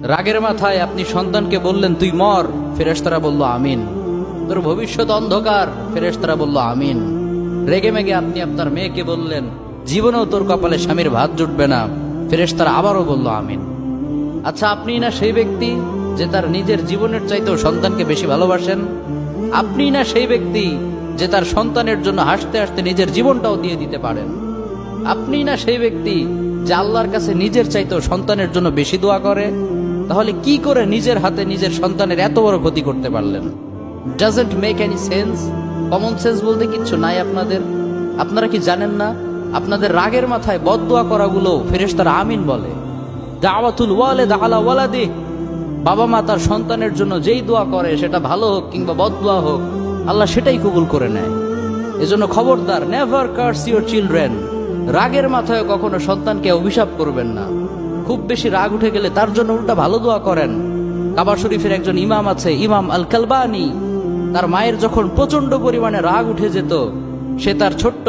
রাগের মাথায় আপনি সন্তানকে বললেন তুই মর, ফেরেশতারা বলল আমিন। তোর ভবিষ্যৎ অন্ধকার, ফেরেশতারা বলল আমিন। রেগে মেগে আপনি আপনার মেয়েকে বললেন জীবনেও তোর কপালে স্বামীর ভাত জুটবে না, ফেরেশতারা আবারও বলল আমিন। আচ্ছা, আপনি না সেই ব্যক্তি যে তার নিজের জীবনের চাইতেও সন্তানকে বেশি ভালোবাসেন? আপনি না সেই ব্যক্তি যে তার সন্তানের জন্য হাসতে হাসতে নিজের জীবনটাও দিয়ে দিতে পারেন? আপনি না সেই ব্যক্তি যে আল্লাহর কাছে নিজের চাইতেও সন্তানের জন্য বেশি দোয়া করে? তাহলে কি করে নিজের হাতে নিজের সন্তানের এত বড় ক্ষতি করতে পারলেন? Doesn't make any sense. Common sense বলতে কিচ্ছু নাই আপনাদের? আপনারা কি জানেন না আপনাদের রাগের মাথায় বদদোয়া করাগুলো ফেরেশতারা আমিন বলে? দাওয়াতুল ওয়ালিদ আলা ওয়ালাদি, বাবা মা তার সন্তানের জন্য যেই দোয়া করে সেটা ভালো হোক কিংবা বদদোয়া হোক, আল্লাহ সেটাই কবুল করে নেয়। এজন্য খবরদার, নেভার কার্স ইউর চিলড্রেন। রাগের মাথায় কখনো সন্তানকে অভিশাপ করবেন না। খুব বেশি রাগ উঠে গেলে তার জন্য উল্টা ভালো দোয়া করেন। কাবা শরীফের একজন ইমাম আছে, ইমাম আল কালবানি। তার মায়ের যখন প্রচন্ড পরিমাণে রাগ উঠে যেত, সে তার ছোট্ট